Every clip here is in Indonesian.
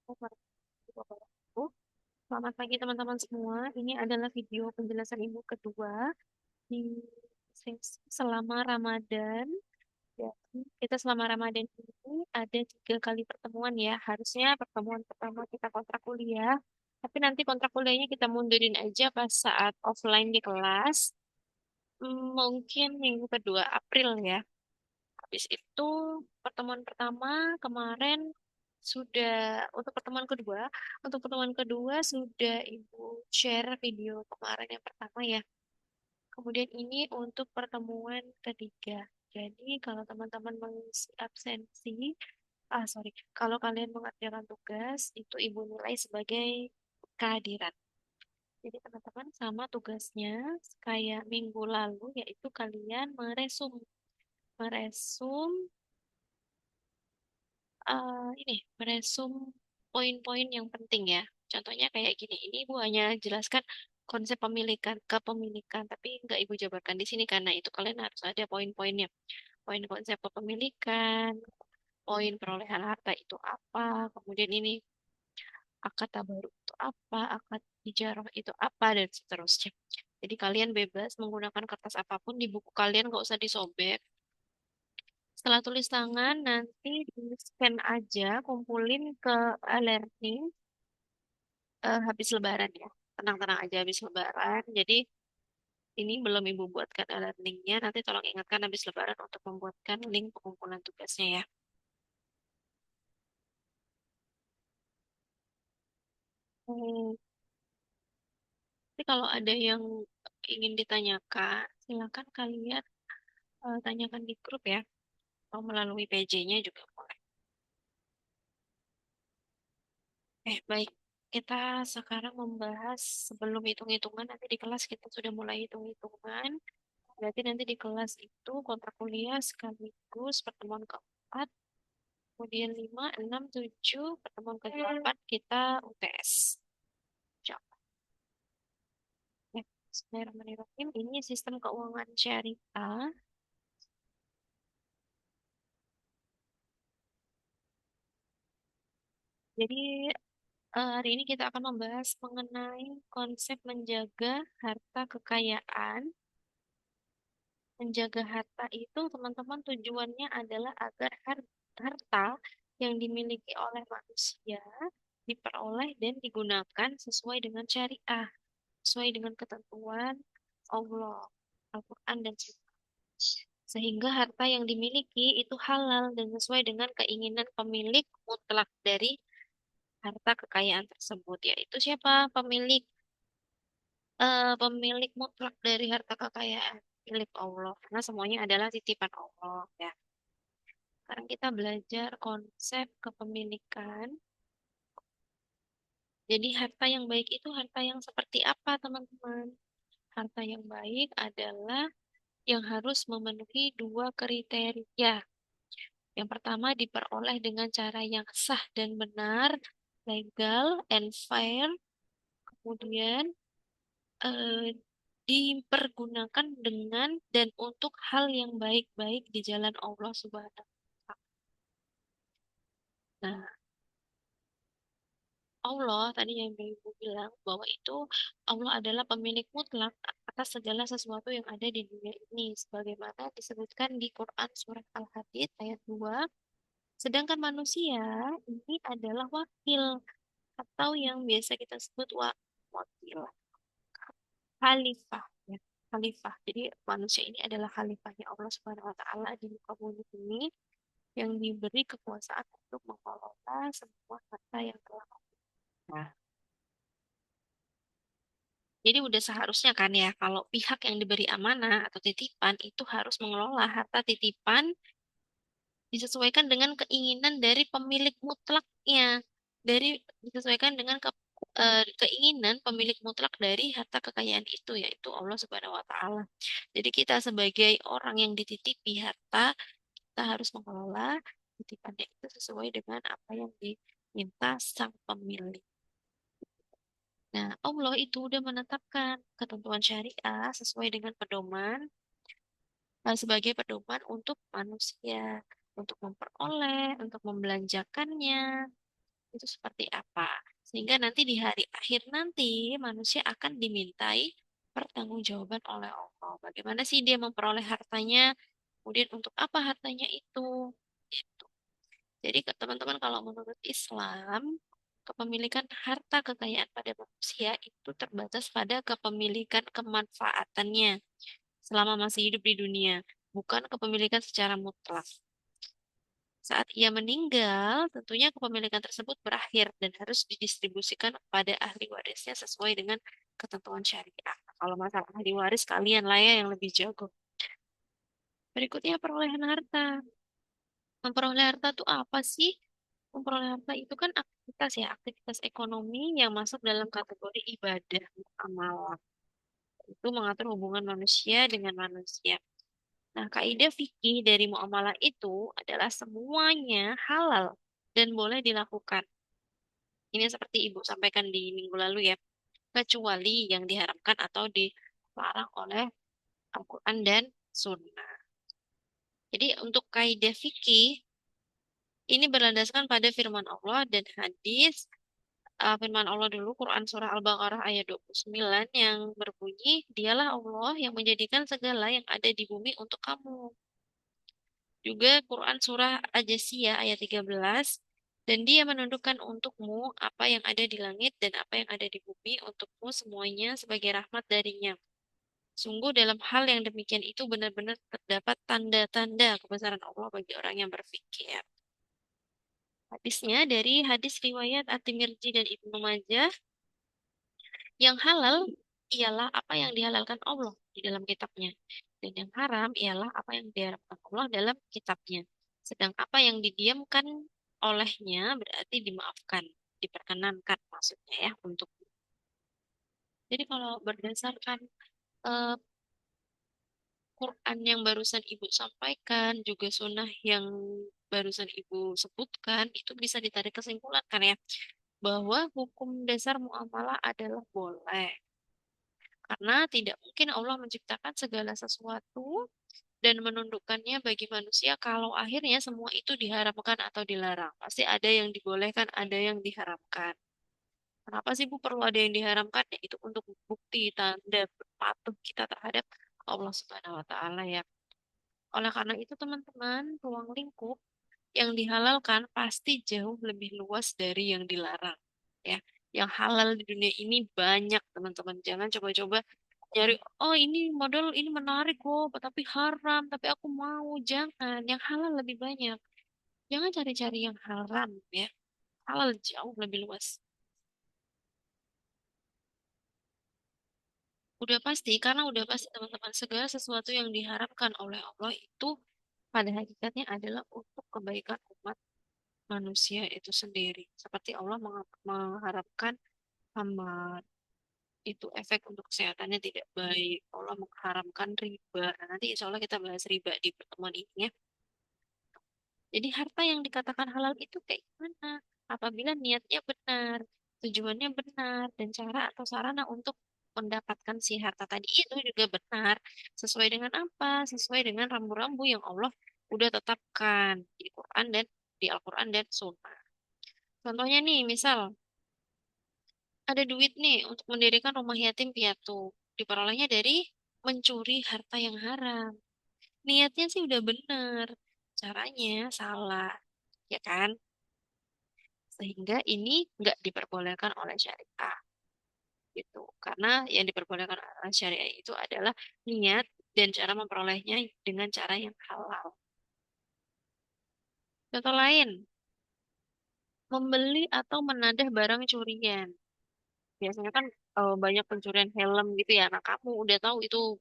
Warahmatullahi wabarakatuh. Selamat pagi teman-teman semua. Ini adalah video penjelasan Ibu kedua di sesi selama Ramadan. Jadi, kita selama Ramadan ini ada 3 kali pertemuan ya. Harusnya pertemuan pertama kita kontrak kuliah, tapi nanti kontrak kuliahnya kita mundurin aja pas saat offline di kelas. Mungkin minggu kedua April ya. Habis itu pertemuan pertama kemarin sudah untuk pertemuan kedua sudah Ibu share video kemarin yang pertama ya. Kemudian ini untuk pertemuan ketiga. Jadi kalau teman-teman mengisi absensi, kalau kalian mengerjakan tugas itu Ibu nilai sebagai kehadiran. Jadi teman-teman sama tugasnya kayak minggu lalu yaitu kalian meresum ini meresum poin-poin yang penting ya. Contohnya kayak gini. Ini Ibu hanya jelaskan konsep kepemilikan, tapi nggak Ibu jabarkan di sini karena itu kalian harus ada poin-poinnya. Poin konsep kepemilikan, poin perolehan harta itu apa, kemudian ini akad tabaruk itu apa, akad ijarah itu apa, dan seterusnya. Jadi kalian bebas menggunakan kertas apapun di buku kalian, nggak usah disobek. Setelah tulis tangan, nanti di-scan aja, kumpulin ke e-learning habis Lebaran ya. Tenang-tenang aja habis Lebaran. Jadi ini belum Ibu buatkan e-learningnya. Nanti tolong ingatkan habis Lebaran untuk membuatkan link pengumpulan tugasnya ya. Hmm, Tapi kalau ada yang ingin ditanyakan, silakan kalian tanyakan di grup ya. Atau melalui PJ-nya juga boleh. Baik. Kita sekarang membahas sebelum hitung-hitungan, nanti di kelas kita sudah mulai hitung-hitungan. Berarti nanti di kelas itu kontrak kuliah sekaligus pertemuan keempat, kemudian 5, 6, 7, pertemuan ke-8 kita UTS. Coba. Ya, Bismillahirrahmanirrahim. Ini sistem keuangan syariah. Jadi hari ini kita akan membahas mengenai konsep menjaga harta kekayaan. Menjaga harta itu teman-teman tujuannya adalah agar harta yang dimiliki oleh manusia diperoleh dan digunakan sesuai dengan syariah, sesuai dengan ketentuan Allah, Al-Quran dan Sunnah. Sehingga harta yang dimiliki itu halal dan sesuai dengan keinginan pemilik mutlak dari harta kekayaan tersebut, yaitu siapa? Pemilik mutlak dari harta kekayaan milik Allah, karena semuanya adalah titipan Allah ya. Sekarang kita belajar konsep kepemilikan. Jadi harta yang baik itu harta yang seperti apa, teman-teman? Harta yang baik adalah yang harus memenuhi 2 kriteria. Yang pertama diperoleh dengan cara yang sah dan benar, legal and fair. Kemudian eh, dipergunakan dengan dan untuk hal yang baik-baik di jalan Allah Subhanahu wa Ta'ala. Nah, Allah tadi yang Ibu bilang bahwa itu Allah adalah pemilik mutlak atas segala sesuatu yang ada di dunia ini sebagaimana disebutkan di Quran surat Al-Hadid ayat 2. Sedangkan manusia ini adalah wakil atau yang biasa kita sebut wakil, khalifah ya. Khalifah. Jadi manusia ini adalah khalifahnya Allah Subhanahu wa taala di muka bumi ini yang diberi kekuasaan untuk mengelola semua harta yang telah ada. Jadi udah seharusnya kan ya, kalau pihak yang diberi amanah atau titipan itu harus mengelola harta titipan disesuaikan dengan keinginan dari pemilik mutlaknya, disesuaikan dengan keinginan pemilik mutlak dari harta kekayaan itu, yaitu Allah Subhanahu wa Ta'ala. Jadi kita sebagai orang yang dititipi harta, kita harus mengelola titipannya itu sesuai dengan apa yang diminta sang pemilik. Nah, Allah itu udah menetapkan ketentuan syariah sesuai dengan pedoman sebagai pedoman untuk manusia, untuk memperoleh, untuk membelanjakannya, itu seperti apa. Sehingga nanti di hari akhir nanti manusia akan dimintai pertanggungjawaban oleh Allah. Bagaimana sih dia memperoleh hartanya? Kemudian untuk apa hartanya itu? Gitu. Jadi teman-teman kalau menurut Islam, kepemilikan harta kekayaan pada manusia itu terbatas pada kepemilikan kemanfaatannya selama masih hidup di dunia, bukan kepemilikan secara mutlak. Saat ia meninggal, tentunya kepemilikan tersebut berakhir dan harus didistribusikan kepada ahli warisnya sesuai dengan ketentuan syariah. Kalau masalah ahli waris, kalian lah ya yang lebih jago. Berikutnya perolehan harta. Memperoleh harta itu apa sih? Memperoleh harta itu kan aktivitas ya, aktivitas ekonomi yang masuk dalam kategori ibadah, amalan. Itu mengatur hubungan manusia dengan manusia. Nah, kaidah fikih dari muamalah itu adalah semuanya halal dan boleh dilakukan. Ini seperti Ibu sampaikan di minggu lalu ya, kecuali yang diharamkan atau dilarang oleh Al-Quran dan Sunnah. Jadi untuk kaidah fikih ini berlandaskan pada firman Allah dan hadis. Firman Allah dulu, Quran Surah Al-Baqarah ayat 29 yang berbunyi, Dialah Allah yang menjadikan segala yang ada di bumi untuk kamu. Juga Quran Surah Al-Jasiyah ayat 13, dan dia menundukkan untukmu apa yang ada di langit dan apa yang ada di bumi untukmu semuanya sebagai rahmat darinya. Sungguh dalam hal yang demikian itu benar-benar terdapat tanda-tanda kebesaran Allah bagi orang yang berpikir. Hadisnya dari hadis riwayat At-Tirmidzi dan Ibnu Majah, yang halal ialah apa yang dihalalkan Allah di dalam kitabnya. Dan yang haram ialah apa yang diharamkan Allah dalam kitabnya. Sedang apa yang didiamkan olehnya berarti dimaafkan, diperkenankan maksudnya ya untuk. Jadi kalau berdasarkan eh, Quran yang barusan Ibu sampaikan, juga sunnah yang barusan Ibu sebutkan, itu bisa ditarik kesimpulan kan ya, bahwa hukum dasar muamalah adalah boleh. Karena tidak mungkin Allah menciptakan segala sesuatu dan menundukkannya bagi manusia kalau akhirnya semua itu diharamkan atau dilarang. Pasti ada yang dibolehkan, ada yang diharamkan. Kenapa sih Bu perlu ada yang diharamkan? Ya, itu untuk bukti tanda patuh kita terhadap Allah Subhanahu wa taala ya. Oleh karena itu teman-teman, ruang lingkup yang dihalalkan pasti jauh lebih luas dari yang dilarang. Ya, yang halal di dunia ini banyak teman-teman. Jangan coba-coba nyari, oh ini model ini menarik kok, tapi haram, tapi aku mau. Jangan, yang halal lebih banyak. Jangan cari-cari yang haram ya. Halal jauh lebih luas. Udah pasti, karena udah pasti teman-teman segala sesuatu yang diharapkan oleh Allah itu pada hakikatnya adalah untuk kebaikan umat manusia itu sendiri. Seperti Allah mengharapkan hamba itu efek untuk kesehatannya tidak baik. Allah mengharamkan riba. Nah, nanti insya Allah kita bahas riba di pertemuan ini ya. Jadi harta yang dikatakan halal itu kayak gimana? Apabila niatnya benar, tujuannya benar, dan cara atau sarana untuk mendapatkan si harta tadi itu juga benar. Sesuai dengan apa? Sesuai dengan rambu-rambu yang Allah udah tetapkan di Quran dan di Al-Quran dan Sunnah. Contohnya nih, misal ada duit nih untuk mendirikan rumah yatim piatu. Diperolehnya dari mencuri harta yang haram. Niatnya sih udah bener, caranya salah, ya kan? Sehingga ini nggak diperbolehkan oleh syariah, gitu. Karena yang diperbolehkan oleh syariah itu adalah niat dan cara memperolehnya dengan cara yang halal. Contoh lain, membeli atau menadah barang curian. Biasanya kan banyak pencurian helm gitu ya. Nah, kamu udah tahu itu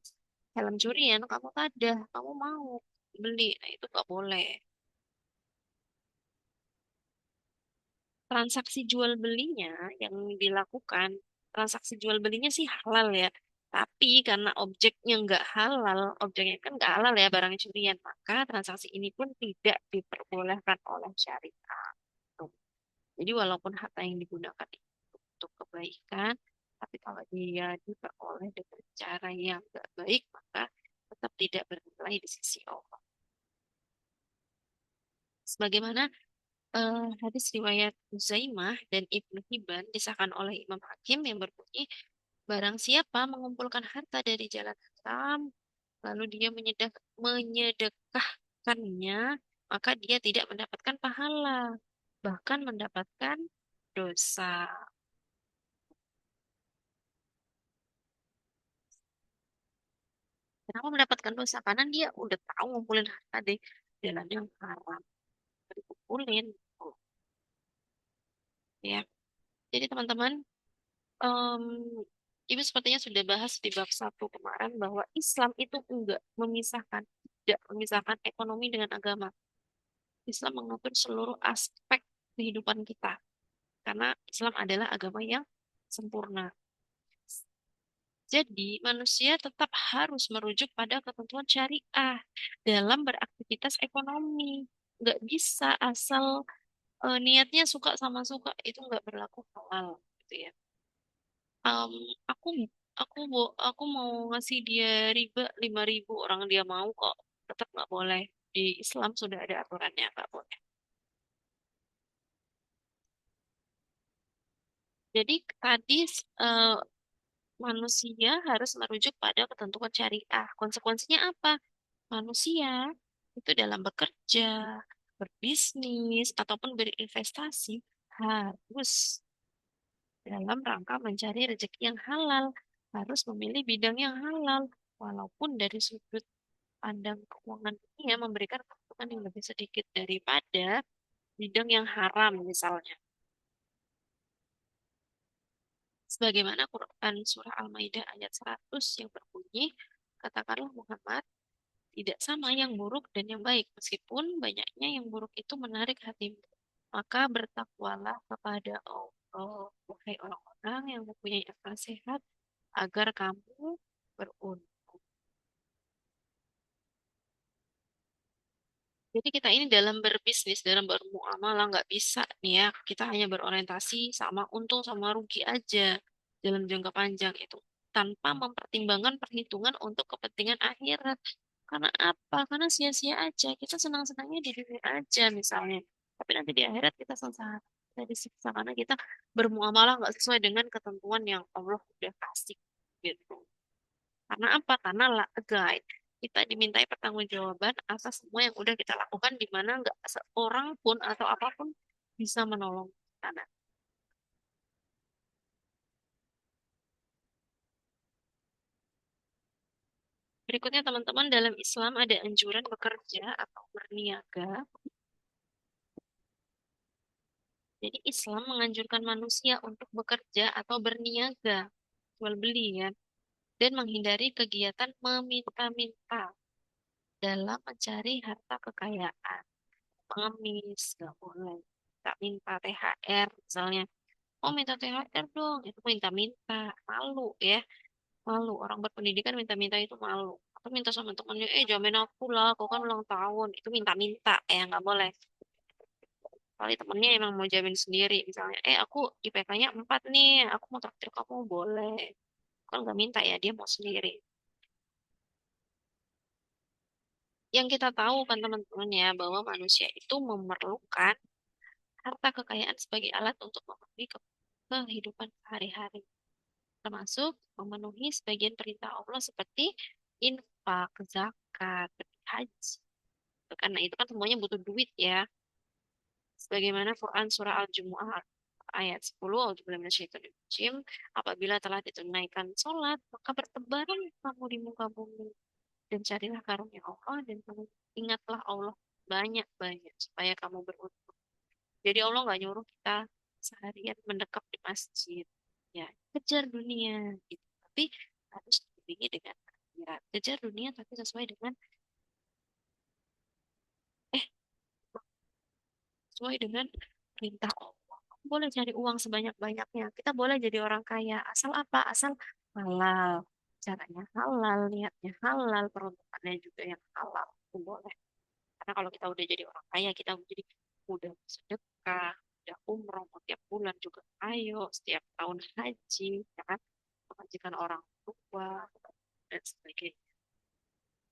helm curian, kamu tadah, kamu mau beli. Nah, itu nggak boleh. Transaksi jual belinya yang dilakukan, transaksi jual belinya sih halal ya. Tapi karena objeknya nggak halal, objeknya kan nggak halal ya barang curian, maka transaksi ini pun tidak diperbolehkan oleh syariat. Tuh. Jadi walaupun harta yang digunakan itu untuk kebaikan, tapi kalau dia diperoleh dengan cara yang nggak baik, maka tetap tidak bernilai di sisi Allah. Sebagaimana hadis riwayat Uzaimah dan Ibnu Hibban disahkan oleh Imam Hakim yang berbunyi, barang siapa mengumpulkan harta dari jalan haram, lalu dia menyedekahkannya, maka dia tidak mendapatkan pahala, bahkan mendapatkan dosa. Kenapa mendapatkan dosa? Karena dia udah tahu ngumpulin harta di jalan yang haram, dikumpulin. Oh, ya. Jadi teman-teman, em, Ibu sepertinya sudah bahas di bab satu kemarin bahwa Islam itu enggak memisahkan, tidak memisahkan ekonomi dengan agama. Islam mengatur seluruh aspek kehidupan kita. Karena Islam adalah agama yang sempurna. Jadi, manusia tetap harus merujuk pada ketentuan syariah dalam beraktivitas ekonomi. Nggak bisa asal niatnya suka sama suka, itu nggak berlaku halal, gitu ya. Em, aku aku mau ngasih dia riba 5.000, orang dia mau kok, tetap nggak boleh. Di Islam sudah ada aturannya, nggak boleh. Jadi tadi eh, manusia harus merujuk pada ketentuan syariah. Konsekuensinya apa? Manusia itu dalam bekerja, berbisnis, ataupun berinvestasi harus dalam rangka mencari rezeki yang halal, harus memilih bidang yang halal, walaupun dari sudut pandang keuangan dunia memberikan keuntungan yang lebih sedikit daripada bidang yang haram misalnya. Sebagaimana Quran Surah Al-Maidah ayat 100 yang berbunyi, katakanlah Muhammad, tidak sama yang buruk dan yang baik, meskipun banyaknya yang buruk itu menarik hatimu. Maka bertakwalah kepada Allah, wahai orang-orang yang mempunyai akal sehat, agar kamu beruntung. Jadi kita ini dalam berbisnis, dalam bermuamalah nggak bisa nih ya, kita hanya berorientasi sama untung sama rugi aja dalam jangka panjang itu, tanpa mempertimbangkan perhitungan untuk kepentingan akhirat. Karena apa? Karena sia-sia aja. Kita senang-senangnya di dunia aja misalnya. Tapi nanti di akhirat kita sengsara. Kita disiksa karena kita bermuamalah nggak sesuai dengan ketentuan yang Allah udah kasih gitu. Karena apa? Karena guide. Kita dimintai pertanggungjawaban atas semua yang udah kita lakukan di mana nggak seorang pun atau apapun bisa menolong kita. Nah, berikutnya teman-teman dalam Islam ada anjuran bekerja atau berniaga. Jadi Islam menganjurkan manusia untuk bekerja atau berniaga, jual beli ya, dan menghindari kegiatan meminta-minta dalam mencari harta kekayaan. Pengemis, nggak boleh. Tak minta THR misalnya. Oh minta THR dong, itu minta-minta. Malu ya, malu. Orang berpendidikan minta-minta itu malu. Atau minta sama temannya, jamin aku lah, kau kan ulang tahun. Itu minta-minta, nggak boleh. Kali temennya emang mau jamin sendiri, misalnya, aku IPK-nya 4 nih, aku mau traktir kamu, boleh. Kan nggak minta ya, dia mau sendiri. Yang kita tahu kan teman-teman ya, bahwa manusia itu memerlukan harta kekayaan sebagai alat untuk memenuhi kehidupan sehari-hari, termasuk memenuhi sebagian perintah Allah seperti infak, zakat, haji. Karena itu kan semuanya butuh duit ya. Sebagaimana Quran surah Al-Jumu'ah ayat 10, Auzubillahi apabila telah ditunaikan sholat, maka bertebaran kamu di muka bumi dan carilah karunia Allah dan kamu ingatlah Allah banyak-banyak supaya kamu beruntung. Jadi Allah nggak nyuruh kita seharian mendekap di masjid, ya kejar dunia gitu. Tapi harus diiringi dengan akhirat. Kejar dunia tapi sesuai dengan eh sesuai dengan perintah Allah. Kamu boleh cari uang sebanyak-banyaknya. Kita boleh jadi orang kaya. Asal apa? Asal halal. Caranya halal, niatnya halal, peruntukannya juga yang halal. Itu boleh. Karena kalau kita udah jadi orang kaya, kita jadi udah sedekah, udah umroh, tiap bulan juga ayo, setiap tahun haji, ya kan? Mengajikan orang tua, dan sebagainya.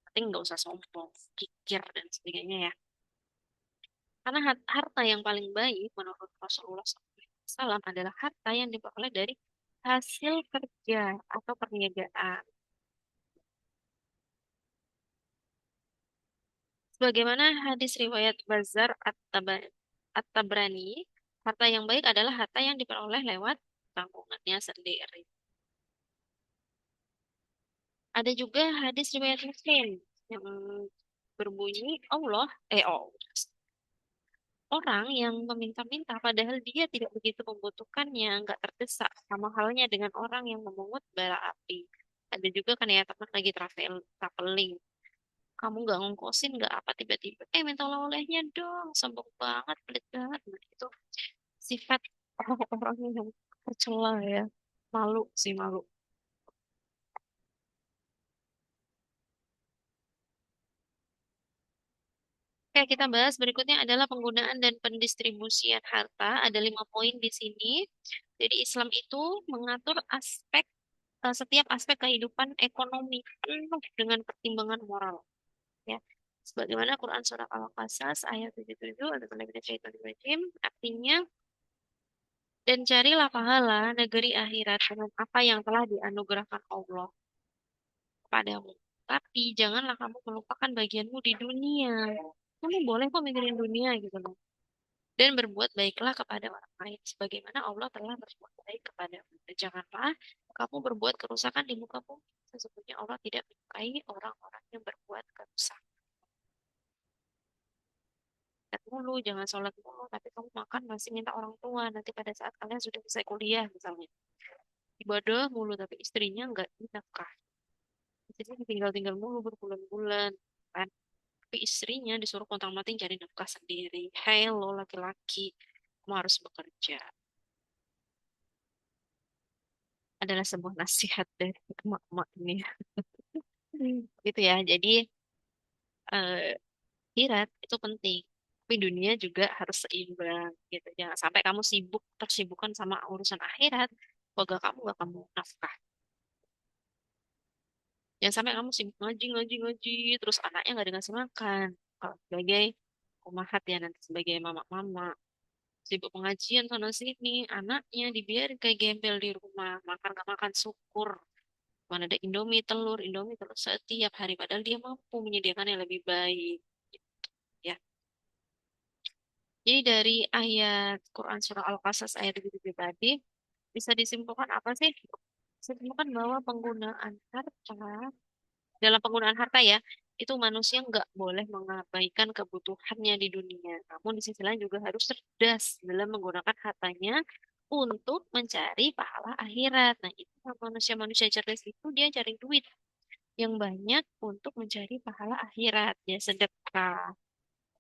Penting nggak usah sombong, kikir, dan sebagainya ya. Karena harta yang paling baik menurut Rasulullah SAW adalah harta yang diperoleh dari hasil kerja atau perniagaan. Sebagaimana hadis riwayat Bazar At-Tabrani, harta yang baik adalah harta yang diperoleh lewat tanggungannya sendiri. Ada juga hadis riwayat Muslim yang berbunyi orang yang meminta-minta padahal dia tidak begitu membutuhkannya, nggak terdesak, sama halnya dengan orang yang memungut bara api. Ada juga kan ya teman lagi traveling, kamu nggak ngongkosin nggak apa tiba-tiba, minta oleh-olehnya dong, sombong banget, pelit banget. Nah, itu sifat orang-orang yang tercela ya, malu sih malu. Oke, kita bahas berikutnya adalah penggunaan dan pendistribusian harta. Ada 5 poin di sini. Jadi Islam itu mengatur setiap aspek kehidupan ekonomi penuh dengan pertimbangan moral. Ya, sebagaimana Quran surah Al-Qasas ayat 77 artinya dan carilah pahala negeri akhirat dengan apa yang telah dianugerahkan Allah kepadamu. Tapi janganlah kamu melupakan bagianmu di dunia. Kamu boleh kok mikirin dunia gitu loh. Dan berbuat baiklah kepada orang lain sebagaimana Allah telah berbuat baik kepadamu. Dan janganlah kamu berbuat kerusakan di muka bumi. Sesungguhnya Allah tidak menyukai orang-orang yang berbuat kerusakan. Lihat mulu, jangan sholat mulu, tapi kamu makan masih minta orang tua. Nanti pada saat kalian sudah selesai kuliah misalnya. Ibadah mulu, tapi istrinya nggak dinafkah. Istrinya tinggal-tinggal mulu berbulan-bulan. Kan? Tapi istrinya disuruh kontang-manting cari nafkah sendiri. Hello laki-laki, kamu harus bekerja. Adalah sebuah nasihat dari emak-emak ini. Gitu ya. Jadi eh, akhirat itu penting. Tapi dunia juga harus seimbang gitu. Jangan sampai kamu tersibukkan sama urusan akhirat, keluarga kamu gak kamu nafkah. Jangan sampai kamu sibuk ngaji, ngaji, ngaji, terus anaknya nggak dikasih makan. Kalau sebagai umahat ya nanti sebagai mama-mama, sibuk pengajian sana sini, anaknya dibiarin kayak gembel di rumah, makan gak makan syukur. Mana ada Indomie telur setiap hari, padahal dia mampu menyediakan yang lebih baik. Ya, jadi dari ayat Quran Surah Al-Qasas ayat 77 tadi, bisa disimpulkan apa sih? Disimpulkan bahwa dalam penggunaan harta ya, itu manusia nggak boleh mengabaikan kebutuhannya di dunia. Namun di sisi lain juga harus cerdas dalam menggunakan hartanya untuk mencari pahala akhirat. Nah, itu manusia-manusia cerdas itu dia cari duit yang banyak untuk mencari pahala akhirat. Dia sedekah,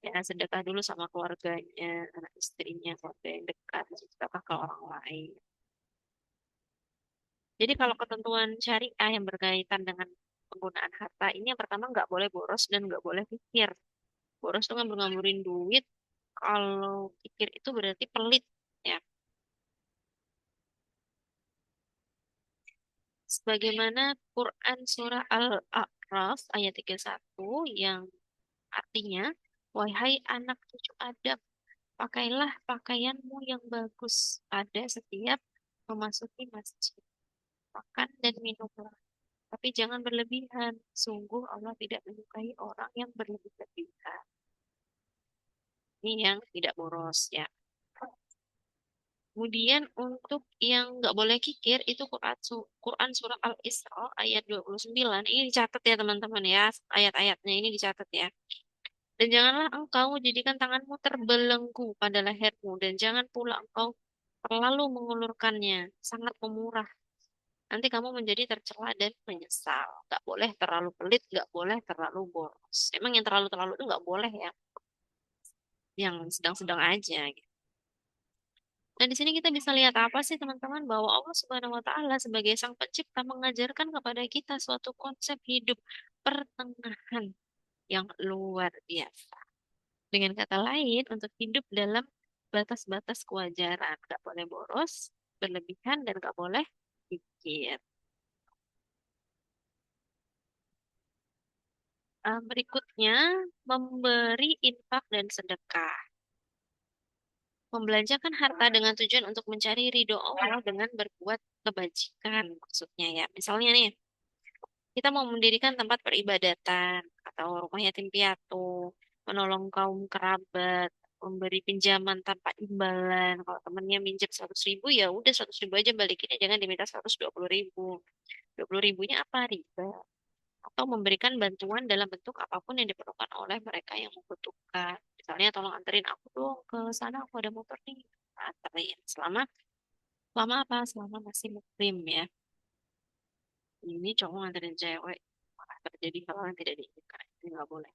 ya sedekah dulu sama keluarganya, anak istrinya, keluarga yang dekat, sedekah ke orang lain. Jadi kalau ketentuan syariah yang berkaitan dengan penggunaan harta ini yang pertama nggak boleh boros dan nggak boleh pikir. Boros tuh ngambur-ngamburin duit. Kalau pikir itu berarti pelit ya. Sebagaimana Quran surah Al-A'raf ayat 31 yang artinya, wahai anak cucu Adam, pakailah pakaianmu yang bagus pada setiap memasuki masjid. Makan dan minumlah. Tapi jangan berlebihan. Sungguh Allah tidak menyukai orang yang berlebih-lebihan. Ini yang tidak boros ya. Kemudian untuk yang nggak boleh kikir itu Quran surah Al-Isra ayat 29. Ini dicatat ya teman-teman ya. Ayat-ayatnya ini dicatat ya. Dan janganlah engkau jadikan tanganmu terbelenggu pada lehermu dan jangan pula engkau terlalu mengulurkannya. Sangat memurah. Nanti kamu menjadi tercela dan menyesal. Gak boleh terlalu pelit, gak boleh terlalu boros. Emang yang terlalu-terlalu itu gak boleh ya. Yang sedang-sedang aja gitu. Dan di sini kita bisa lihat apa sih teman-teman bahwa Allah Subhanahu wa taala sebagai sang pencipta mengajarkan kepada kita suatu konsep hidup pertengahan yang luar biasa. Dengan kata lain, untuk hidup dalam batas-batas kewajaran, gak boleh boros, berlebihan dan gak boleh pikir. Berikutnya, memberi infak dan sedekah. Membelanjakan harta dengan tujuan untuk mencari ridho Allah dengan berbuat kebajikan, maksudnya ya. Misalnya nih, kita mau mendirikan tempat peribadatan atau rumah yatim piatu, menolong kaum kerabat, memberi pinjaman tanpa imbalan. Kalau temennya minjem 100.000, ya udah 100.000 aja balikinnya, jangan diminta 120.000. 20.000-nya apa? Riba. Atau memberikan bantuan dalam bentuk apapun yang diperlukan oleh mereka yang membutuhkan. Misalnya, tolong anterin aku dong ke sana, aku ada motor nih. Anterin. Selama apa? Selama masih mukim ya. Ini cowok nganterin cewek, malah terjadi hal yang tidak diinginkan. Ini nggak boleh.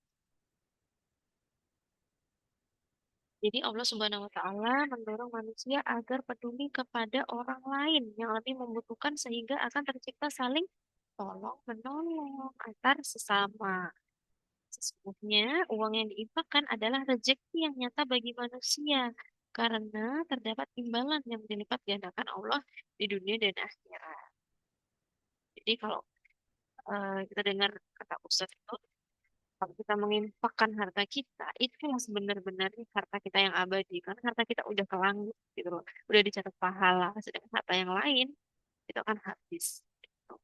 Jadi Allah Subhanahu wa Ta'ala mendorong manusia agar peduli kepada orang lain yang lebih membutuhkan sehingga akan tercipta saling tolong menolong antar sesama. Sesungguhnya uang yang diinfakkan adalah rezeki yang nyata bagi manusia karena terdapat imbalan yang dilipat gandakan Allah di dunia dan akhirat. Jadi kalau kita dengar kata Ustadz itu, kalau kita menginfakkan harta kita, itulah sebenarnya harta kita yang abadi. Karena harta kita udah ke langit, gitu loh. Udah dicatat pahala. Sedangkan harta yang lain, itu akan habis. Gitu.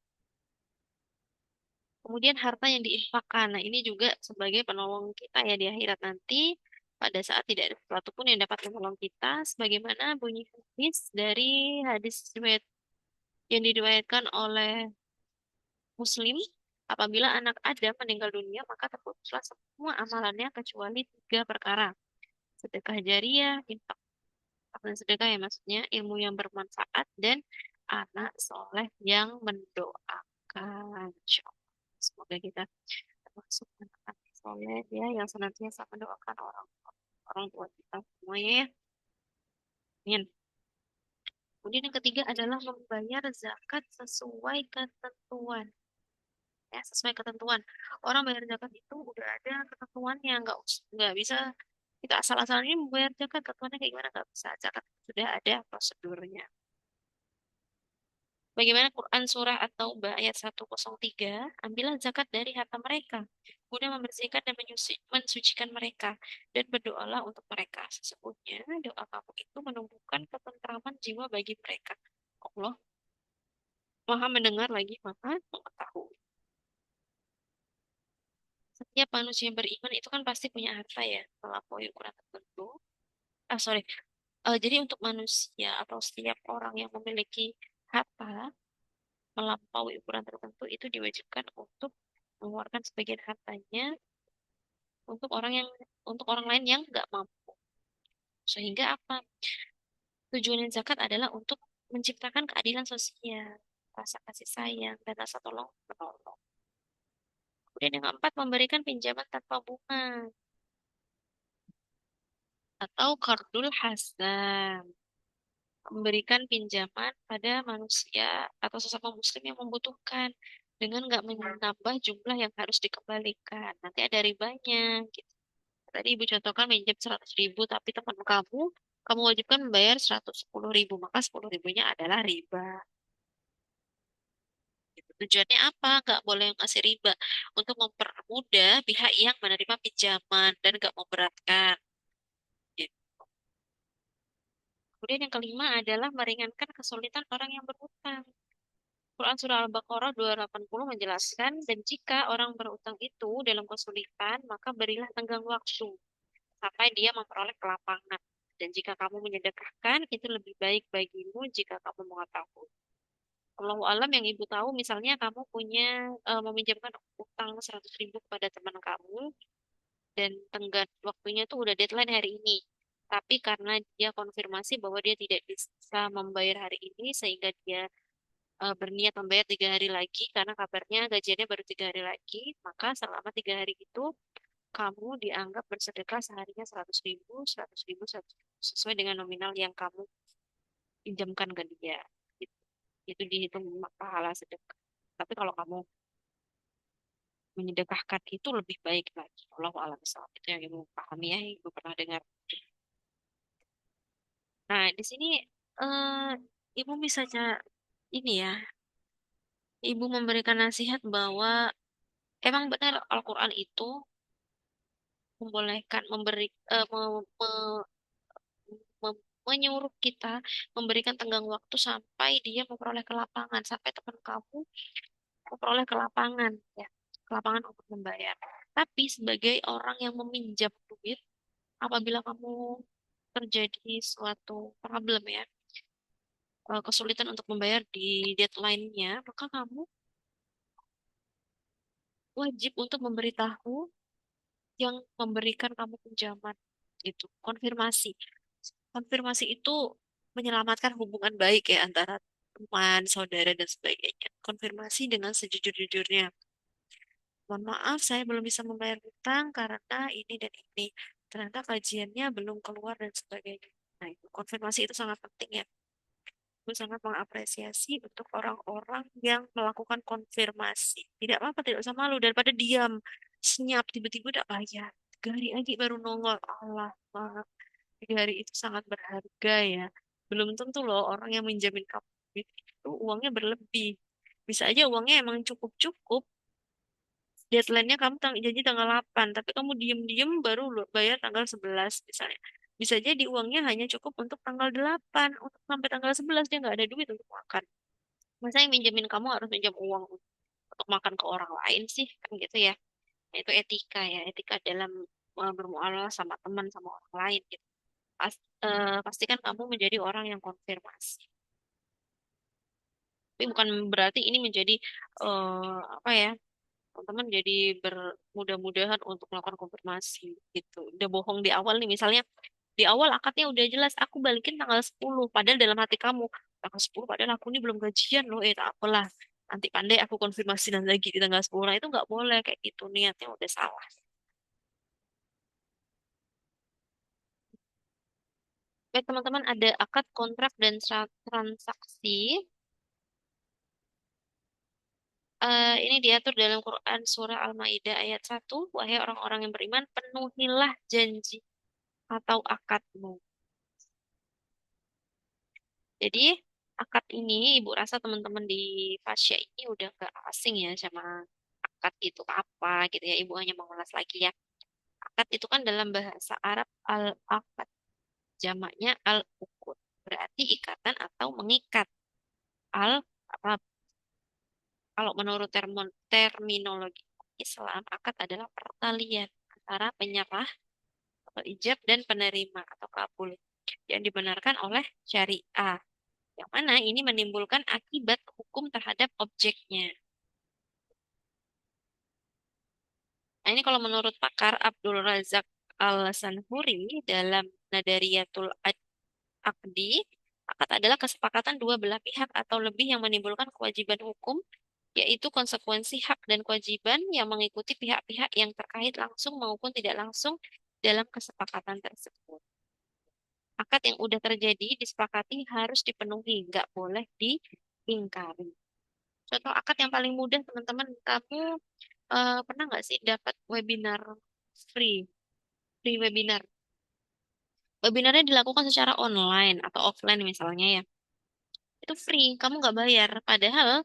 Kemudian harta yang diinfakkan. Nah, ini juga sebagai penolong kita ya di akhirat nanti. Pada saat tidak ada sesuatu pun yang dapat menolong kita. Sebagaimana bunyi hadis yang diriwayatkan oleh Muslim, apabila anak Adam meninggal dunia, maka terputuslah semua amalannya kecuali tiga perkara. Sedekah jariah, infak dan sedekah ya maksudnya, ilmu yang bermanfaat, dan anak soleh yang mendoakan. Insya Allah. Semoga kita termasuk anak-anak soleh ya, yang senantiasa mendoakan orang orang tua kita semuanya ya. Amin. Kemudian yang ketiga adalah membayar zakat sesuai ketentuan. Ya, sesuai ketentuan. Orang bayar zakat itu udah ada ketentuannya, nggak bisa kita asal-asalnya membayar zakat, ketentuannya kayak gimana, nggak bisa. Zakat sudah ada prosedurnya. Bagaimana Quran surah At-Taubah ayat 103, ambillah zakat dari harta mereka guna membersihkan dan mensucikan mereka, dan berdoalah untuk mereka. Sesungguhnya doa kamu itu menumbuhkan ketentraman jiwa bagi mereka. Allah Maha mendengar lagi Maha mengetahui. Setiap manusia yang beriman itu kan pasti punya harta ya, melampaui ukuran tertentu. Sorry. Jadi untuk manusia atau setiap orang yang memiliki harta melampaui ukuran tertentu itu diwajibkan untuk mengeluarkan sebagian hartanya untuk orang lain yang nggak mampu. Sehingga apa? Tujuan zakat adalah untuk menciptakan keadilan sosial, rasa kasih sayang, dan rasa tolong menolong. Kemudian yang keempat, memberikan pinjaman tanpa bunga atau qardul hasan, memberikan pinjaman pada manusia atau sesama muslim yang membutuhkan dengan nggak menambah jumlah yang harus dikembalikan. Nanti ada ribanya. Gitu. Tadi Ibu contohkan minjem 100.000, tapi teman kamu wajibkan membayar 110.000, maka 10.000-nya adalah riba. Gitu. Tujuannya apa? Nggak boleh ngasih riba untuk mempermudah pihak yang menerima pinjaman dan nggak memberatkan. Gitu. Kemudian yang kelima adalah meringankan kesulitan orang yang berhutang. Quran Surah Al-Baqarah 280 menjelaskan, dan jika orang berutang itu dalam kesulitan, maka berilah tenggang waktu sampai dia memperoleh kelapangan. Dan jika kamu menyedekahkan, itu lebih baik bagimu jika kamu mengetahui. Allahu alam, yang ibu tahu, misalnya kamu meminjamkan utang 100.000 kepada teman kamu, dan tenggat waktunya tuh udah deadline hari ini. Tapi karena dia konfirmasi bahwa dia tidak bisa membayar hari ini, sehingga dia berniat membayar 3 hari lagi karena kabarnya gajiannya baru 3 hari lagi, maka selama 3 hari itu kamu dianggap bersedekah seharinya 100.000, 100.000, 100.000, sesuai dengan nominal yang kamu pinjamkan ke dia. Gitu. Itu dihitung pahala sedekah. Tapi kalau kamu menyedekahkan itu lebih baik lagi. Allahu a'lam bishawab. Itu yang ibu pahami ya, ibu pernah dengar. Nah, di sini eh, ibu bisa ini ya, ibu memberikan nasihat bahwa emang benar Al-Quran itu membolehkan menyuruh kita memberikan tenggang waktu sampai dia memperoleh ke lapangan, sampai teman kamu memperoleh ke lapangan, ya, ke lapangan untuk membayar. Tapi sebagai orang yang meminjam duit, apabila kamu terjadi suatu problem ya, kesulitan untuk membayar di deadline-nya, maka kamu wajib untuk memberitahu yang memberikan kamu pinjaman itu konfirmasi. Konfirmasi itu menyelamatkan hubungan baik ya antara teman, saudara dan sebagainya. Konfirmasi dengan sejujur-jujurnya. Mohon maaf, saya belum bisa membayar hutang karena ini dan ini. Ternyata kajiannya belum keluar dan sebagainya. Nah, itu konfirmasi itu sangat penting ya. Aku sangat mengapresiasi untuk orang-orang yang melakukan konfirmasi. Tidak apa-apa, tidak usah malu daripada diam, senyap, tiba-tiba udah bayar. 3 hari lagi baru nongol. Allah, maaf. 3 hari itu sangat berharga ya. Belum tentu loh orang yang minjamin kamu duit itu uangnya berlebih. Bisa aja uangnya emang cukup-cukup. Deadline-nya kamu janji tanggal 8, tapi kamu diem-diem baru bayar tanggal 11 misalnya. Bisa jadi uangnya hanya cukup untuk tanggal 8, untuk sampai tanggal 11 dia nggak ada duit untuk makan. Masa yang minjemin kamu harus minjam uang untuk makan ke orang lain sih, kan gitu ya. Nah, itu etika ya, etika dalam bermuamalah sama teman sama orang lain gitu. Pastikan kamu menjadi orang yang konfirmasi. Tapi bukan berarti ini menjadi apa ya, teman-teman jadi bermudah-mudahan untuk melakukan konfirmasi gitu. Udah bohong di awal nih, misalnya di awal akadnya udah jelas, aku balikin tanggal 10, padahal dalam hati kamu, tanggal 10 padahal aku ini belum gajian loh, tak apalah. Nanti pandai aku konfirmasi dan lagi di tanggal 10. Nah, itu nggak boleh kayak gitu, niatnya udah salah. Oke, teman-teman ada akad kontrak dan transaksi. Ini diatur dalam Quran Surah Al-Maidah ayat 1. Wahai orang-orang yang beriman, penuhilah janji atau akadmu. Jadi akad ini Ibu rasa teman-teman di Fasya ini udah gak asing ya sama akad itu apa gitu ya. Ibu hanya mengulas lagi ya. Akad itu kan dalam bahasa Arab al-akad. Jamaknya al-uqud. Berarti ikatan atau mengikat. Apa kalau menurut terminologi Islam, akad adalah pertalian antara penyerah atau ijab dan penerima atau kabul yang dibenarkan oleh syariah. Yang mana ini menimbulkan akibat hukum terhadap objeknya. Nah, ini kalau menurut pakar Abdul Razak Al-Sanhuri dalam Nadariyatul Aqdi, akad adalah kesepakatan dua belah pihak atau lebih yang menimbulkan kewajiban hukum, yaitu konsekuensi hak dan kewajiban yang mengikuti pihak-pihak yang terkait langsung maupun tidak langsung dalam kesepakatan tersebut. Akad yang udah terjadi disepakati harus dipenuhi, nggak boleh diingkari. Contoh akad yang paling mudah, teman-teman, kamu pernah nggak sih dapat webinar free, free webinar? Webinarnya dilakukan secara online atau offline misalnya ya. Itu free, kamu nggak bayar. Padahal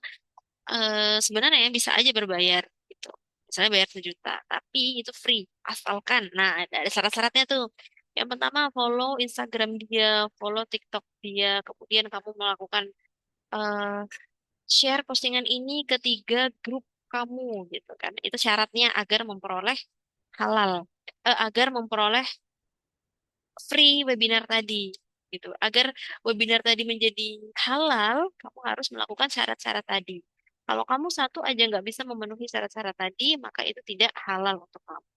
sebenarnya bisa aja berbayar gitu. Misalnya bayar 1 juta, tapi itu free asalkan. Nah, ada syarat-syaratnya tuh. Yang pertama follow Instagram dia, follow TikTok dia, kemudian kamu melakukan eh, share postingan ini ke 3 grup kamu gitu kan. Itu syaratnya agar memperoleh halal, agar memperoleh free webinar tadi gitu. Agar webinar tadi menjadi halal, kamu harus melakukan syarat-syarat tadi. Kalau kamu satu aja nggak bisa memenuhi syarat-syarat tadi, maka itu tidak halal untuk kamu.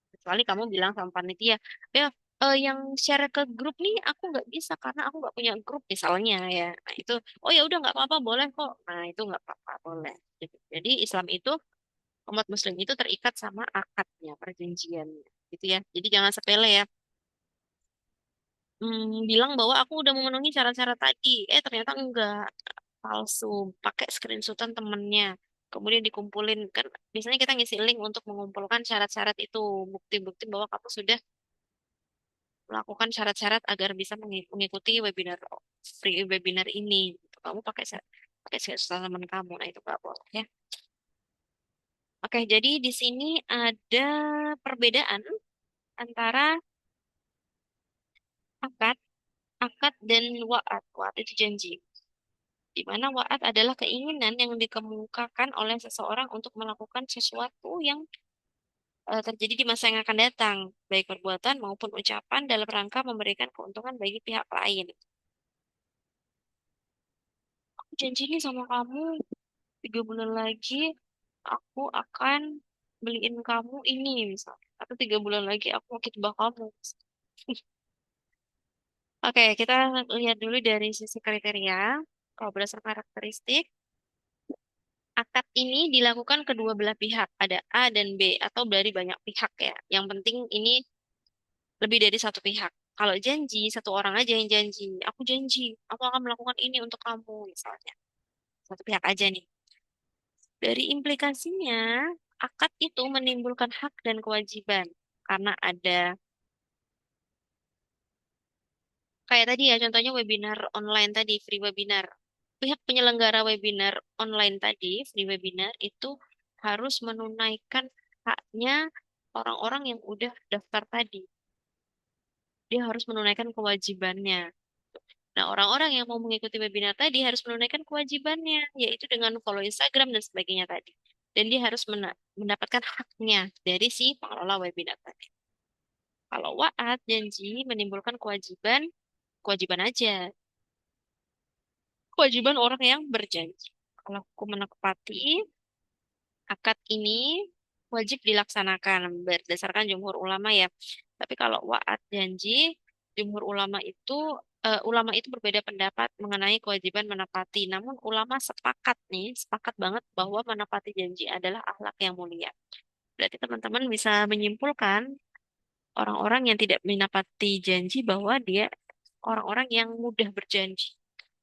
Kecuali kamu bilang sama panitia, ya yang share ke grup nih aku nggak bisa karena aku nggak punya grup misalnya ya. Nah itu, oh ya udah nggak apa-apa boleh kok. Nah itu nggak apa-apa boleh. Jadi Islam itu umat Muslim itu terikat sama akadnya, perjanjiannya, gitu ya. Jadi jangan sepele ya. Bilang bahwa aku udah memenuhi syarat-syarat tadi. Ternyata enggak. Palsu. Pakai screenshotan temennya. Kemudian dikumpulin. Kan biasanya kita ngisi link untuk mengumpulkan syarat-syarat itu. Bukti-bukti bahwa kamu sudah melakukan syarat-syarat agar bisa mengikuti webinar free webinar ini. Kamu pakai screenshot teman kamu. Nah, itu nggak boleh ya. Oke, jadi di sini ada perbedaan antara Akad, akad dan wa'ad. Wa'ad itu janji. Di mana wa'ad adalah keinginan yang dikemukakan oleh seseorang untuk melakukan sesuatu yang terjadi di masa yang akan datang, baik perbuatan maupun ucapan dalam rangka memberikan keuntungan bagi pihak lain. Aku janji nih sama kamu, 3 bulan lagi aku akan beliin kamu ini misalnya. Atau 3 bulan lagi aku mau kitbah kamu. Oke, kita lihat dulu dari sisi kriteria. Kalau berdasarkan karakteristik, akad ini dilakukan kedua belah pihak. Ada A dan B, atau dari banyak pihak ya. Yang penting ini lebih dari satu pihak. Kalau janji, satu orang aja yang janji. Aku janji, aku akan melakukan ini untuk kamu, misalnya. Satu pihak aja nih. Dari implikasinya, akad itu menimbulkan hak dan kewajiban. Karena ada, kayak tadi ya, contohnya webinar online tadi, free webinar. Pihak penyelenggara webinar online tadi, free webinar, itu harus menunaikan haknya orang-orang yang udah daftar tadi. Dia harus menunaikan kewajibannya. Nah, orang-orang yang mau mengikuti webinar tadi harus menunaikan kewajibannya, yaitu dengan follow Instagram dan sebagainya tadi. Dan dia harus mendapatkan haknya dari si pengelola webinar tadi. Kalau waat, janji menimbulkan kewajiban, kewajiban aja. Kewajiban orang yang berjanji. Kalau hukum menepati, akad ini wajib dilaksanakan berdasarkan jumhur ulama ya. Tapi kalau wa'ad janji, jumhur ulama itu berbeda pendapat mengenai kewajiban menepati. Namun ulama sepakat nih, sepakat banget bahwa menepati janji adalah akhlak yang mulia. Berarti teman-teman bisa menyimpulkan orang-orang yang tidak menepati janji bahwa dia orang-orang yang mudah berjanji.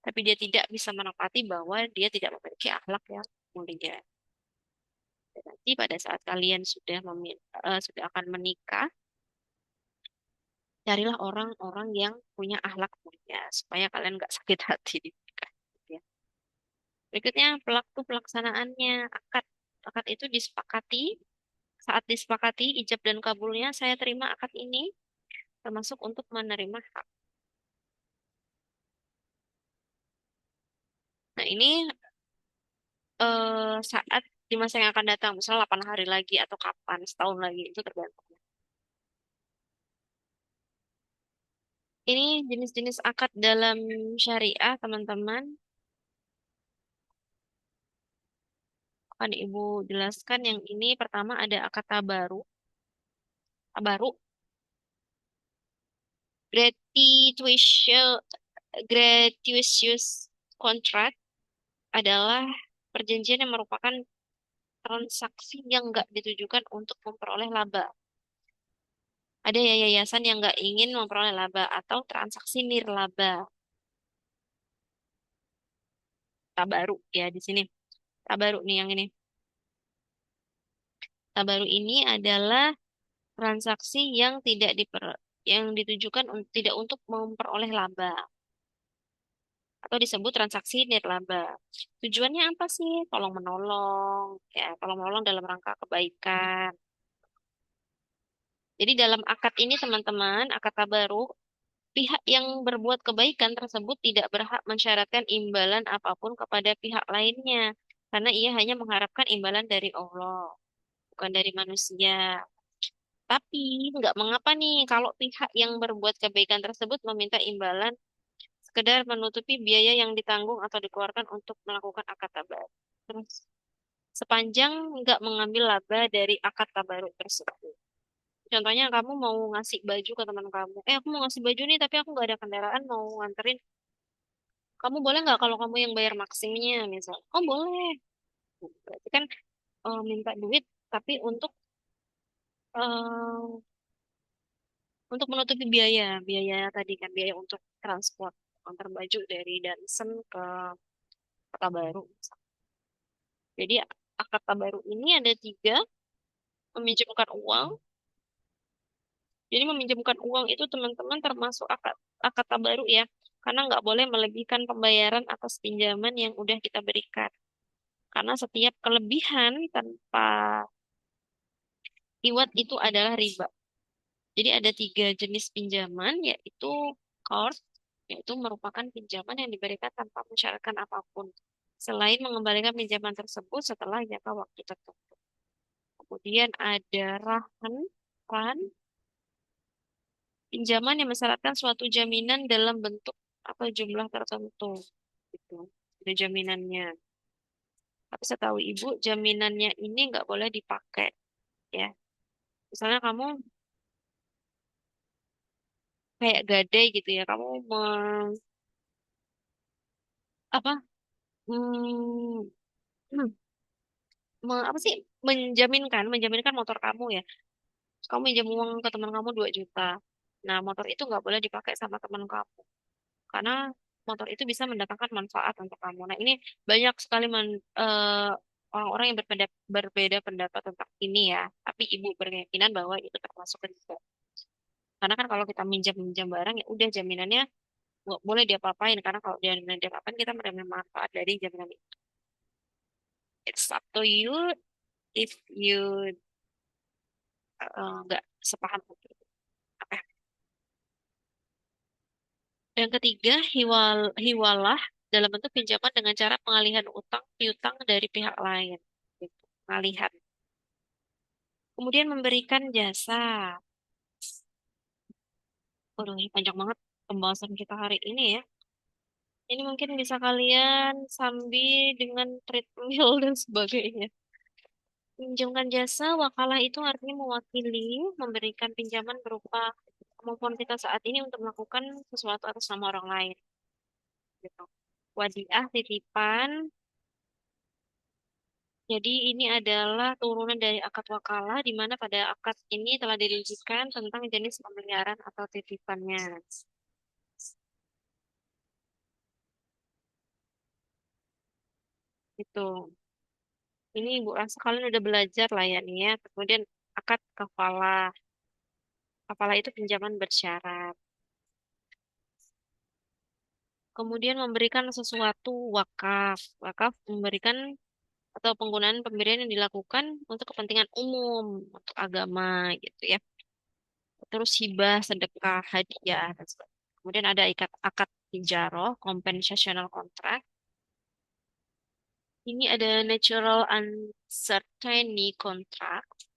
Tapi dia tidak bisa menepati bahwa dia tidak memiliki akhlak yang mulia. Dan nanti pada saat kalian sudah akan menikah, carilah orang-orang yang punya akhlak mulia supaya kalian nggak sakit hati di nikah. Gitu ya. Berikutnya waktu pelaksanaannya akad. Akad itu disepakati. Saat disepakati ijab dan kabulnya saya terima akad ini termasuk untuk menerima hak. Nah ini saat di masa yang akan datang, misalnya 8 hari lagi atau kapan, setahun lagi itu tergantung. Ini jenis-jenis akad dalam syariah, teman-teman. Akan Ibu jelaskan yang ini pertama ada akad tabaru. Tabaru, gratuitous, gratuitous contract adalah perjanjian yang merupakan transaksi yang nggak ditujukan untuk memperoleh laba. Ada ya yayasan yang nggak ingin memperoleh laba atau transaksi nirlaba. Tabaru ya di sini. Tabaru nih yang ini. Tabaru ini adalah transaksi yang yang ditujukan tidak untuk memperoleh laba atau disebut transaksi nirlaba. Tujuannya apa sih? Tolong menolong, ya, tolong menolong dalam rangka kebaikan. Jadi dalam akad ini teman-teman, akad tabaru, pihak yang berbuat kebaikan tersebut tidak berhak mensyaratkan imbalan apapun kepada pihak lainnya, karena ia hanya mengharapkan imbalan dari Allah, bukan dari manusia. Tapi nggak mengapa nih kalau pihak yang berbuat kebaikan tersebut meminta imbalan sekedar menutupi biaya yang ditanggung atau dikeluarkan untuk melakukan akad tabaruk. Terus sepanjang nggak mengambil laba dari akad tabaruk tersebut. Contohnya kamu mau ngasih baju ke teman kamu. Aku mau ngasih baju nih tapi aku nggak ada kendaraan mau nganterin. Kamu boleh nggak kalau kamu yang bayar maksimnya misal? Oh boleh. Berarti kan minta duit tapi eh, untuk menutupi biaya, biaya tadi kan biaya untuk transport antar baju dari Dansen ke Kota Baru. Jadi akad tabaru ini ada tiga, meminjamkan uang. Jadi meminjamkan uang itu teman-teman termasuk akad tabaru ya, karena nggak boleh melebihkan pembayaran atas pinjaman yang udah kita berikan. Karena setiap kelebihan tanpa iwat itu adalah riba. Jadi ada tiga jenis pinjaman, yaitu Accord, yaitu merupakan pinjaman yang diberikan tanpa mensyaratkan apapun, selain mengembalikan pinjaman tersebut setelah jangka waktu tertentu. Kemudian ada RAN, pinjaman yang mensyaratkan suatu jaminan dalam bentuk atau jumlah tertentu. Gitu. Ada jaminannya. Tapi setahu ibu, jaminannya ini nggak boleh dipakai, ya. Misalnya kamu kayak gadai gitu ya, kamu apa? Hmm, apa sih menjaminkan motor kamu ya. Kamu minjem uang ke teman kamu 2 juta. Nah, motor itu nggak boleh dipakai sama teman kamu. Karena motor itu bisa mendatangkan manfaat untuk kamu. Nah, ini banyak sekali orang-orang yang berbeda pendapat tentang ini ya. Tapi ibu berkeyakinan bahwa itu termasuk riba. Karena kan kalau kita minjam-minjam barang ya udah jaminannya nggak boleh diapa-apain. Karena kalau jaminan diapa-apain kita menerima manfaat dari jaminan itu. It's up to you if you nggak sepaham. Oke. Yang ketiga, hiwalah dalam bentuk pinjaman dengan cara pengalihan utang piutang dari pihak lain. Gitu. Pengalihan. Kemudian memberikan jasa. Waduh, ini panjang banget pembahasan kita hari ini ya. Ini mungkin bisa kalian sambil dengan treadmill dan sebagainya. Pinjamkan jasa, wakalah itu artinya mewakili, memberikan pinjaman berupa kemampuan kita saat ini untuk melakukan sesuatu atas nama orang lain. Gitu. Wadiah, titipan. Jadi ini adalah turunan dari akad wakalah, di mana pada akad ini telah dirinjikan tentang jenis pemeliharaan atau titipannya. Itu. Ini Ibu rasa kalian udah belajar lah ya nih ya. Kemudian akad kafalah. Kafalah itu pinjaman bersyarat. Kemudian memberikan sesuatu wakaf. Wakaf memberikan atau penggunaan pemberian yang dilakukan untuk kepentingan umum, untuk agama gitu ya. Terus hibah, sedekah, hadiah, dan sebagainya. Kemudian ada akad ijaroh, compensational contract. Ini ada natural uncertainty contract.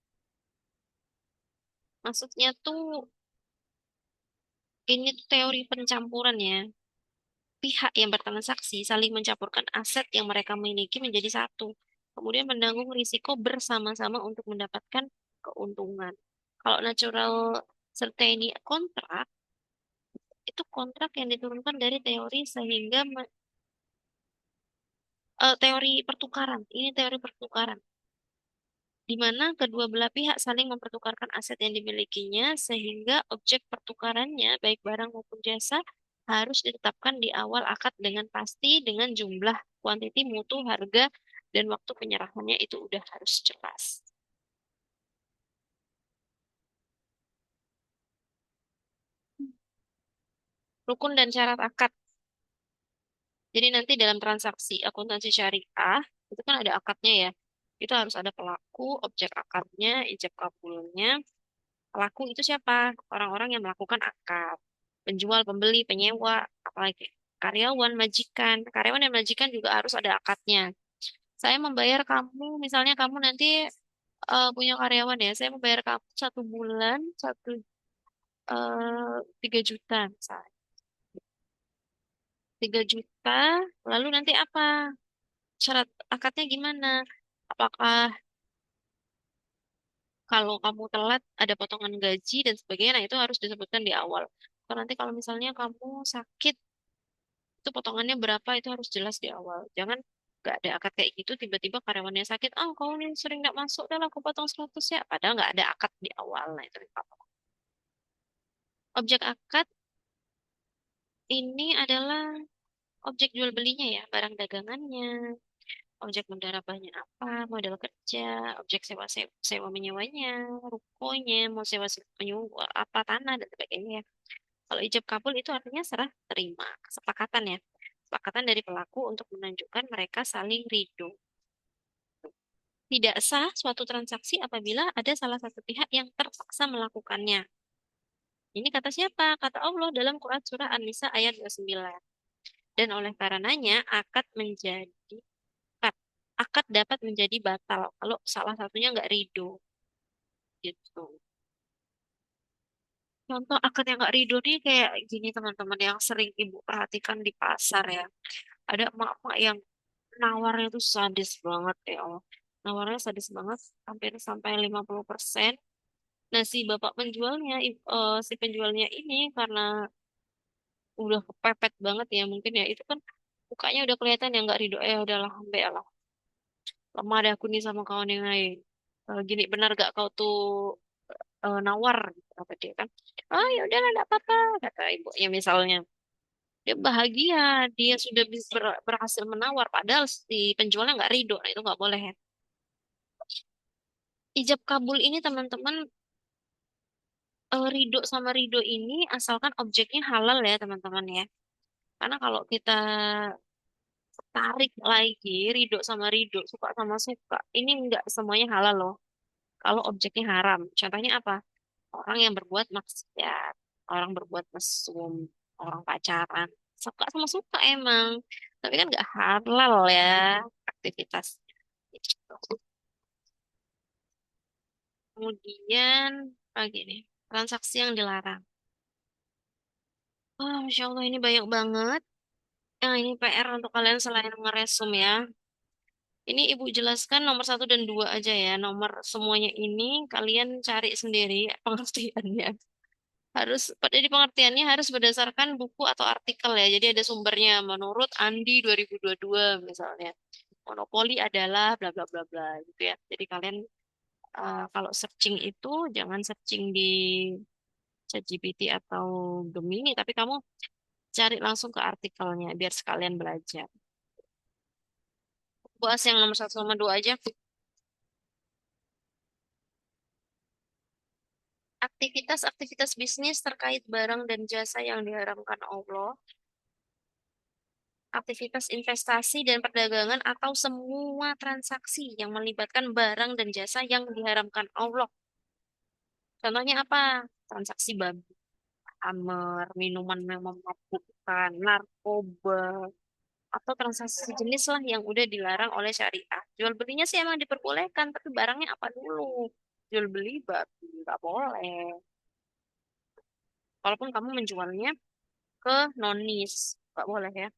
Maksudnya tuh ini tuh teori pencampuran ya. Pihak yang bertransaksi saling mencampurkan aset yang mereka miliki menjadi satu. Kemudian menanggung risiko bersama-sama untuk mendapatkan keuntungan. Kalau natural certainty contract, itu kontrak yang diturunkan dari teori sehingga teori pertukaran. Ini teori pertukaran, di mana kedua belah pihak saling mempertukarkan aset yang dimilikinya sehingga objek pertukarannya, baik barang maupun jasa, harus ditetapkan di awal akad dengan pasti dengan jumlah, kuantiti, mutu, harga, dan waktu penyerahannya itu udah harus jelas. Rukun dan syarat akad. Jadi nanti dalam transaksi akuntansi syariah, itu kan ada akadnya ya. Itu harus ada pelaku, objek akadnya, ijab kabulnya. Pelaku itu siapa? Orang-orang yang melakukan akad. Penjual, pembeli, penyewa, apalagi karyawan, majikan. Karyawan dan majikan juga harus ada akadnya. Saya membayar kamu, misalnya kamu nanti punya karyawan ya, saya membayar kamu 1 bulan, 3 juta misalnya. 3 juta, lalu nanti apa? Syarat akadnya gimana? Apakah kalau kamu telat ada potongan gaji dan sebagainya, nah itu harus disebutkan di awal. Atau nanti kalau misalnya kamu sakit, itu potongannya berapa itu harus jelas di awal. Jangan nggak ada akad kayak gitu, tiba-tiba karyawannya sakit, oh kau ini sering nggak masuk, dah lah aku potong 100 ya. Padahal nggak ada akad di awal, nah itu nggak apa-apa. Objek akad ini adalah objek jual belinya ya, barang dagangannya, objek mudarabahnya apa, model kerja, objek sewa menyewanya, rukonya, mau menyewa apa tanah dan sebagainya. Kalau ijab kabul itu artinya serah terima, kesepakatan ya. Kesepakatan dari pelaku untuk menunjukkan mereka saling ridho. Tidak sah suatu transaksi apabila ada salah satu pihak yang terpaksa melakukannya. Ini kata siapa? Kata Allah dalam Quran surah An-Nisa ayat 29. Dan oleh karenanya akad, akad dapat menjadi batal kalau salah satunya nggak ridho gitu. Contoh akad yang nggak ridho nih kayak gini teman-teman yang sering ibu perhatikan di pasar ya. Ada emak-emak yang nawarnya tuh sadis banget ya Allah. Nawarnya sadis banget hampir sampai 50%. Nah si bapak penjualnya, si penjualnya ini karena udah kepepet banget ya mungkin ya itu kan mukanya udah kelihatan ya nggak ridho udahlah ambil lah lemah deh aku nih sama kawan yang lain. Gini benar gak kau tuh nawar gitu, kata dia kan. Oh ya udahlah enggak apa-apa kata ibunya misalnya. Dia bahagia, dia sudah berhasil menawar padahal si penjualnya nggak ridho. Nah itu nggak boleh ya. Ijab kabul ini teman-teman, ridho sama ridho ini asalkan objeknya halal ya teman-teman ya. Karena kalau kita tarik lagi ridho sama ridho, suka sama suka, ini nggak semuanya halal loh. Kalau objeknya haram, contohnya apa? Orang yang berbuat maksiat, orang berbuat mesum, orang pacaran, suka sama suka emang, tapi kan nggak halal ya aktivitas. Gitu. Kemudian lagi nih, transaksi yang dilarang. Oh, Masya Allah ini banyak banget. Ini PR untuk kalian selain ngeresum ya. Ini Ibu jelaskan nomor satu dan dua aja ya. Nomor semuanya ini kalian cari sendiri pengertiannya. Pada di pengertiannya harus berdasarkan buku atau artikel ya. Jadi ada sumbernya. Menurut Andi 2022 misalnya. Monopoli adalah bla bla bla bla gitu ya. Jadi kalian kalau searching itu jangan searching di ChatGPT atau Gemini, tapi kamu cari langsung ke artikelnya biar sekalian belajar. Bahas yang nomor satu sama dua aja. Aktivitas-aktivitas bisnis terkait barang dan jasa yang diharamkan Allah, aktivitas investasi dan perdagangan atau semua transaksi yang melibatkan barang dan jasa yang diharamkan Allah. Contohnya apa? Transaksi babi, amer, minuman yang memabukkan, narkoba, atau transaksi sejenis lah yang udah dilarang oleh syariah. Jual belinya sih emang diperbolehkan, tapi barangnya apa dulu? Jual beli babi, nggak boleh. Walaupun kamu menjualnya ke nonis, nggak boleh ya.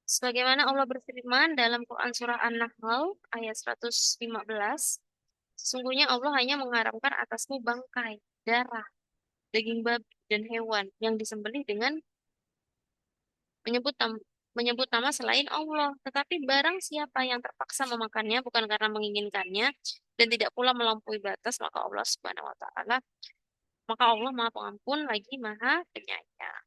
Sebagaimana Allah berfirman dalam Quran Surah An-Nahl ayat 115, sesungguhnya Allah hanya mengharamkan atasmu bangkai, darah, daging babi, dan hewan yang disembelih dengan menyebut menyebut nama selain Allah. Tetapi barang siapa yang terpaksa memakannya bukan karena menginginkannya dan tidak pula melampaui batas, maka Allah Subhanahu wa taala, maka Allah Maha Pengampun lagi Maha Penyayang.